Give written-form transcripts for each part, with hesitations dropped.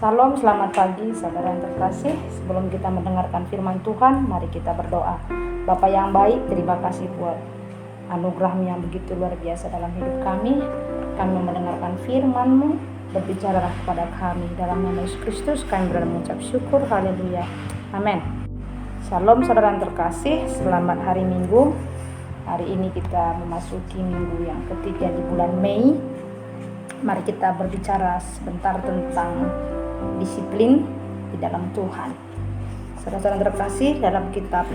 Salam, selamat pagi saudara yang terkasih. Sebelum kita mendengarkan firman Tuhan, mari kita berdoa. Bapa yang baik, terima kasih buat anugerah-Mu yang begitu luar biasa dalam hidup kami. Kami mendengarkan firman-Mu, berbicaralah kepada kami. Dalam nama Yesus Kristus kami berdoa mengucap syukur. Haleluya. Amin. Salam saudara yang terkasih, selamat hari Minggu. Hari ini kita memasuki minggu yang ketiga di bulan Mei. Mari kita berbicara sebentar tentang disiplin di dalam Tuhan. Saudara-saudara terkasih, dalam kitab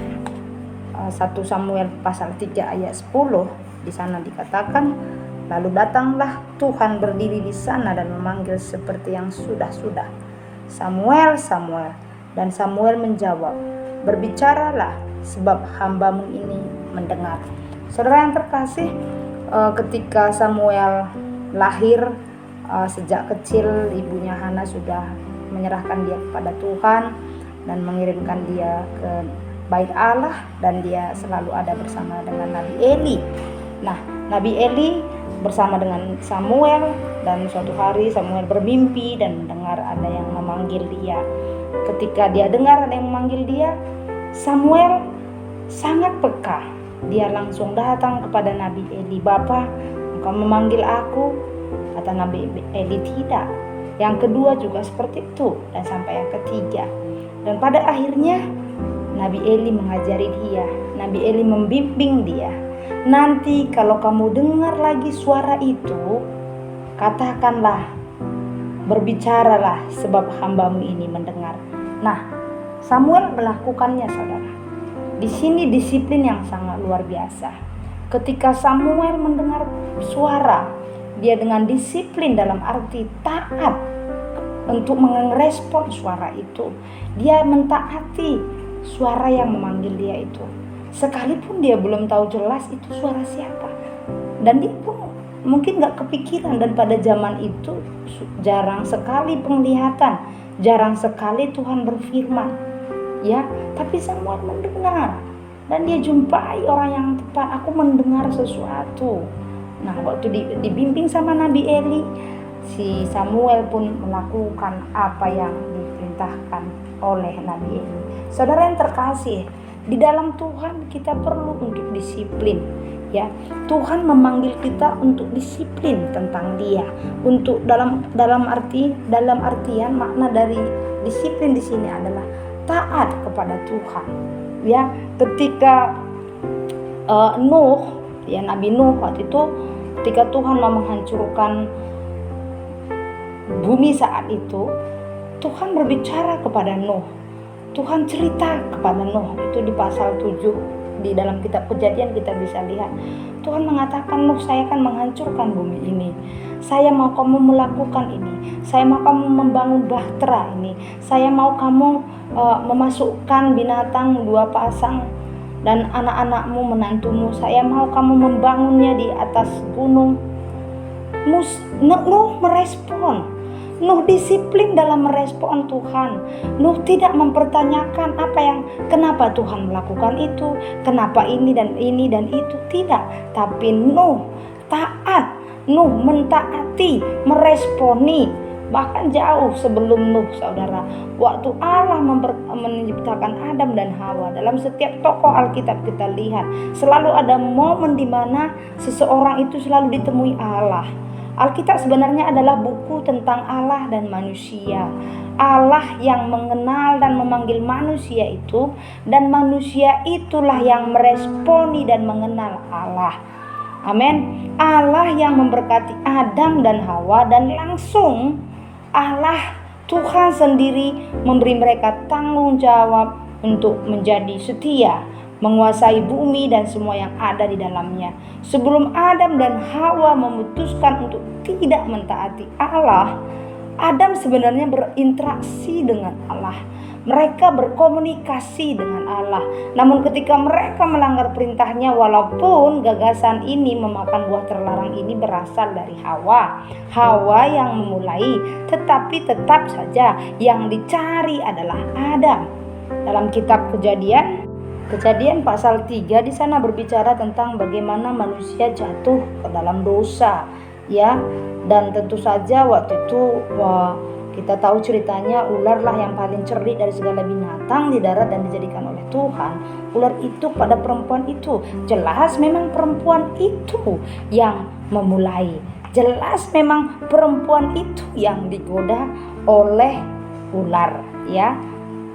1 Samuel pasal 3 ayat 10, di sana dikatakan, lalu datanglah Tuhan berdiri di sana dan memanggil seperti yang sudah-sudah, Samuel, Samuel. Dan Samuel menjawab, berbicaralah sebab hamba-Mu ini mendengar. Saudara yang terkasih, ketika Samuel lahir, sejak kecil ibunya Hana sudah menyerahkan dia kepada Tuhan dan mengirimkan dia ke bait Allah, dan dia selalu ada bersama dengan Nabi Eli. Nah, Nabi Eli bersama dengan Samuel, dan suatu hari Samuel bermimpi dan mendengar ada yang memanggil dia. Ketika dia dengar ada yang memanggil dia, Samuel sangat peka. Dia langsung datang kepada Nabi Eli, "Bapa, engkau memanggil aku?" Kata Nabi Eli, "Tidak." Yang kedua juga seperti itu, dan sampai yang ketiga. Dan pada akhirnya Nabi Eli mengajari dia, Nabi Eli membimbing dia, "Nanti kalau kamu dengar lagi suara itu, katakanlah, berbicaralah sebab hamba-Mu ini mendengar." Nah, Samuel melakukannya, saudara. Di sini disiplin yang sangat luar biasa. Ketika Samuel mendengar suara, dia dengan disiplin dalam arti taat untuk merespon suara itu. Dia mentaati suara yang memanggil dia itu, sekalipun dia belum tahu jelas itu suara siapa. Dan dia pun mungkin gak kepikiran, dan pada zaman itu jarang sekali penglihatan, jarang sekali Tuhan berfirman, ya. Tapi Samuel mendengar, dan dia jumpai orang yang tepat. Aku mendengar sesuatu. Nah, waktu dibimbing sama Nabi Eli, si Samuel pun melakukan apa yang diperintahkan oleh Nabi Eli. Saudara yang terkasih, di dalam Tuhan kita perlu untuk disiplin, ya. Tuhan memanggil kita untuk disiplin tentang Dia, untuk dalam artian makna dari disiplin di sini adalah taat kepada Tuhan, ya. Ketika Nuh, ya, Nabi Nuh waktu itu, ketika Tuhan mau menghancurkan bumi saat itu, Tuhan berbicara kepada Nuh. Tuhan cerita kepada Nuh, itu di pasal 7 di dalam kitab Kejadian kita bisa lihat. Tuhan mengatakan, "Nuh, saya akan menghancurkan bumi ini. Saya mau kamu melakukan ini. Saya mau kamu membangun bahtera ini. Saya mau kamu memasukkan binatang 2 pasang dan anak-anakmu, menantumu. Saya mau kamu membangunnya di atas gunung." Nuh merespon. Nuh disiplin dalam merespon Tuhan. Nuh tidak mempertanyakan kenapa Tuhan melakukan itu, kenapa ini dan itu, tidak. Tapi Nuh taat, Nuh mentaati, meresponi. Bahkan jauh sebelum Nuh, saudara, waktu Allah menciptakan Adam dan Hawa, dalam setiap tokoh Alkitab kita lihat selalu ada momen di mana seseorang itu selalu ditemui Allah. Alkitab sebenarnya adalah buku tentang Allah dan manusia. Allah yang mengenal dan memanggil manusia itu, dan manusia itulah yang meresponi dan mengenal Allah. Amin. Allah yang memberkati Adam dan Hawa, dan langsung Allah, Tuhan sendiri memberi mereka tanggung jawab untuk menjadi setia, menguasai bumi dan semua yang ada di dalamnya. Sebelum Adam dan Hawa memutuskan untuk tidak mentaati Allah, Adam sebenarnya berinteraksi dengan Allah. Mereka berkomunikasi dengan Allah. Namun ketika mereka melanggar perintahnya, walaupun gagasan ini memakan buah terlarang ini berasal dari Hawa yang memulai, tetapi tetap saja yang dicari adalah Adam. Dalam kitab Kejadian pasal 3 di sana berbicara tentang bagaimana manusia jatuh ke dalam dosa, ya. Dan tentu saja waktu itu Kita tahu ceritanya ular lah yang paling cerdik dari segala binatang di darat dan dijadikan oleh Tuhan. Ular itu pada perempuan itu, jelas memang perempuan itu yang memulai. Jelas memang perempuan itu yang digoda oleh ular, ya.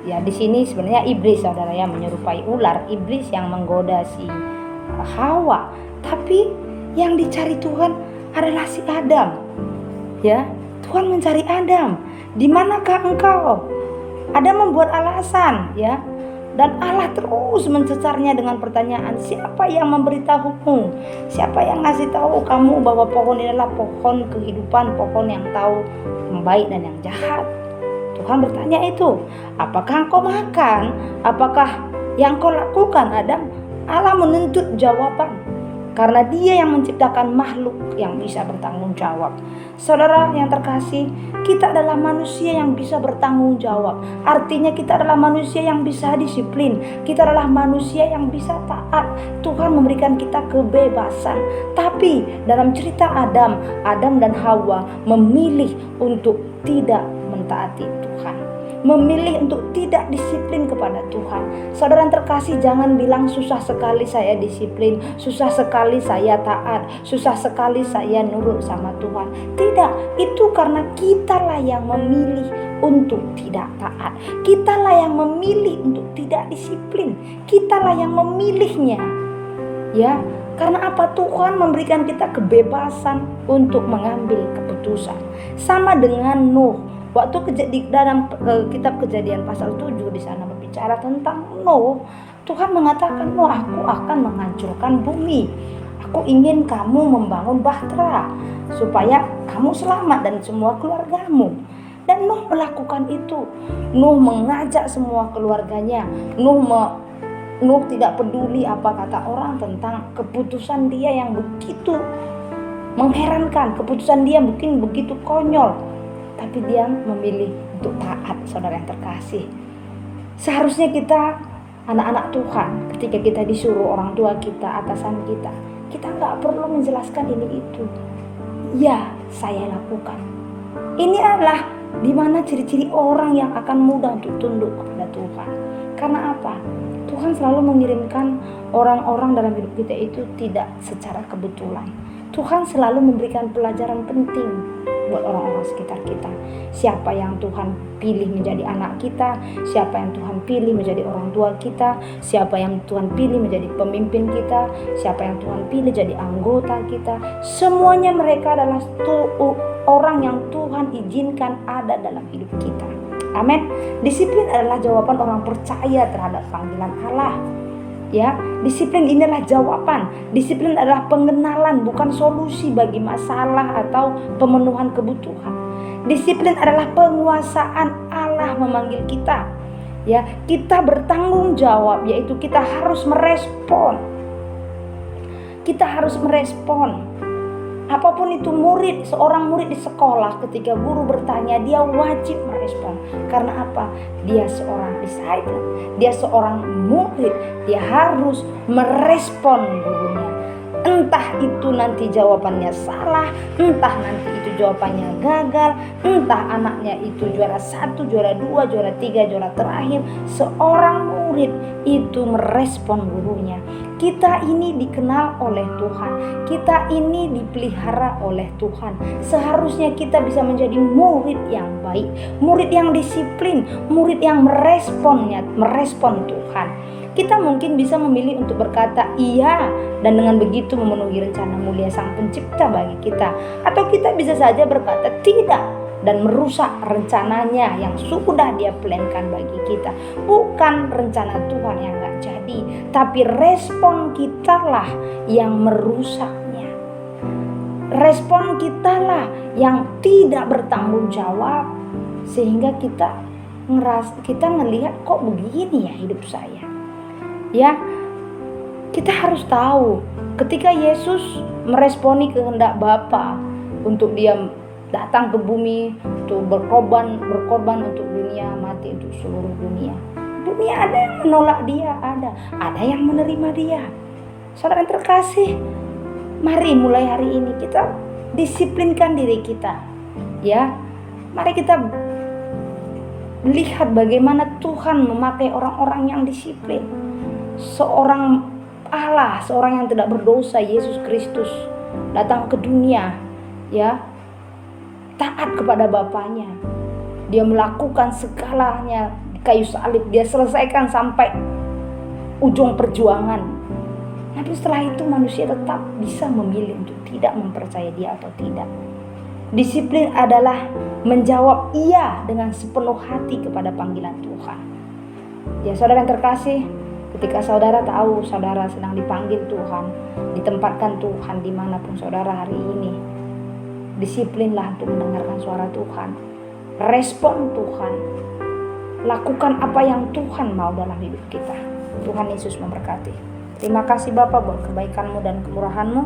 Ya, di sini sebenarnya iblis, saudara, yang menyerupai ular, iblis yang menggoda si Hawa. Tapi yang dicari Tuhan adalah si Adam. Ya, Tuhan mencari Adam. Di manakah engkau? Adam membuat alasan, ya. Dan Allah terus mencecarnya dengan pertanyaan, siapa yang memberitahumu? Siapa yang ngasih tahu kamu bahwa pohon ini adalah pohon kehidupan, pohon yang tahu yang baik dan yang jahat? Tuhan bertanya itu, apakah engkau makan? Apakah yang kau lakukan, Adam? Allah menuntut jawaban. Karena Dia yang menciptakan makhluk yang bisa bertanggung jawab. Saudara yang terkasih, kita adalah manusia yang bisa bertanggung jawab. Artinya kita adalah manusia yang bisa disiplin. Kita adalah manusia yang bisa taat. Tuhan memberikan kita kebebasan. Tapi dalam cerita Adam dan Hawa memilih untuk tidak mentaati Tuhan, memilih untuk tidak disiplin kepada Tuhan. Saudara yang terkasih, jangan bilang susah sekali saya disiplin, susah sekali saya taat, susah sekali saya nurut sama Tuhan. Tidak, itu karena kitalah yang memilih untuk tidak taat. Kitalah yang memilih untuk tidak disiplin. Kitalah yang memilihnya. Ya, karena apa? Tuhan memberikan kita kebebasan untuk mengambil keputusan. Sama dengan Nuh. Waktu dalam kitab Kejadian pasal 7 di sana berbicara tentang Nuh, Tuhan mengatakan, Nuh, aku akan menghancurkan bumi. Aku ingin kamu membangun bahtera supaya kamu selamat dan semua keluargamu. Dan Nuh melakukan itu. Nuh mengajak semua keluarganya. Nuh tidak peduli apa kata orang tentang keputusan dia yang begitu mengherankan. Keputusan dia mungkin begitu konyol. Tapi dia memilih untuk taat, saudara yang terkasih. Seharusnya kita anak-anak Tuhan, ketika kita disuruh orang tua kita, atasan kita nggak perlu menjelaskan ini itu. Ya, saya lakukan. Ini adalah dimana ciri-ciri orang yang akan mudah untuk tunduk kepada Tuhan. Karena apa? Tuhan selalu mengirimkan orang-orang dalam hidup kita itu tidak secara kebetulan. Tuhan selalu memberikan pelajaran penting buat orang-orang sekitar kita. Siapa yang Tuhan pilih menjadi anak kita, siapa yang Tuhan pilih menjadi orang tua kita, siapa yang Tuhan pilih menjadi pemimpin kita, siapa yang Tuhan pilih jadi anggota kita. Semuanya mereka adalah orang yang Tuhan izinkan ada dalam hidup kita. Amin. Disiplin adalah jawaban orang percaya terhadap panggilan Allah. Ya, disiplin inilah jawaban. Disiplin adalah pengenalan, bukan solusi bagi masalah atau pemenuhan kebutuhan. Disiplin adalah penguasaan Allah memanggil kita. Ya, kita bertanggung jawab, yaitu kita harus merespon. Kita harus merespon. Apapun itu seorang murid di sekolah, ketika guru bertanya, dia wajib merespon. Karena apa? Dia seorang disciple, dia seorang murid, dia harus merespon gurunya. Entah itu nanti jawabannya salah, entah nanti itu jawabannya gagal, entah anaknya itu juara 1, juara 2, juara 3, juara terakhir. Seorang murid itu merespon gurunya. Kita ini dikenal oleh Tuhan, kita ini dipelihara oleh Tuhan. Seharusnya kita bisa menjadi murid yang baik, murid yang disiplin, murid yang merespon Tuhan. Kita mungkin bisa memilih untuk berkata iya dan dengan begitu memenuhi rencana mulia Sang Pencipta bagi kita. Atau kita bisa saja berkata tidak dan merusak rencananya yang sudah Dia plankan bagi kita. Bukan rencana Tuhan yang gak jadi, tapi respon kitalah yang merusaknya. Respon kitalah yang tidak bertanggung jawab, sehingga kita ngelihat kok begini ya hidup saya. Ya, kita harus tahu ketika Yesus meresponi kehendak Bapa untuk Dia datang ke bumi untuk berkorban untuk dunia, mati untuk seluruh dunia. Dunia ada yang menolak Dia, ada yang menerima Dia. Saudara yang terkasih, mari mulai hari ini kita disiplinkan diri kita. Ya, mari kita lihat bagaimana Tuhan memakai orang-orang yang disiplin. Seorang Allah, seorang yang tidak berdosa, Yesus Kristus, datang ke dunia, ya, taat kepada Bapaknya. Dia melakukan segalanya di kayu salib, dia selesaikan sampai ujung perjuangan. Tapi setelah itu manusia tetap bisa memilih untuk tidak mempercayai dia atau tidak. Disiplin adalah menjawab iya dengan sepenuh hati kepada panggilan Tuhan. Ya saudara yang terkasih, ketika saudara tahu saudara sedang dipanggil Tuhan, ditempatkan Tuhan dimanapun saudara hari ini, disiplinlah untuk mendengarkan suara Tuhan. Respon Tuhan. Lakukan apa yang Tuhan mau dalam hidup kita. Tuhan Yesus memberkati. Terima kasih Bapa buat kebaikan-Mu dan kemurahan-Mu.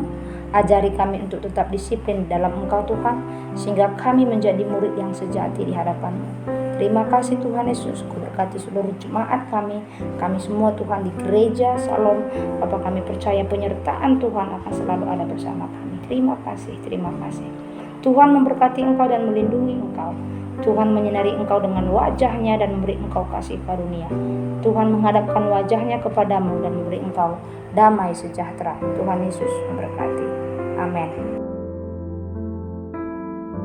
Ajari kami untuk tetap disiplin dalam Engkau Tuhan, sehingga kami menjadi murid yang sejati di hadapan-Mu. Terima kasih Tuhan Yesus. Kuberkati seluruh jemaat kami semua Tuhan di gereja Salom. Bapa, kami percaya penyertaan Tuhan akan selalu ada bersama kami. Terima kasih. Tuhan memberkati Engkau dan melindungi Engkau. Tuhan menyinari Engkau dengan wajah-Nya dan memberi Engkau kasih karunia. Tuhan menghadapkan wajah-Nya kepadamu dan memberi Engkau damai sejahtera. Tuhan Yesus memberkati. Amin.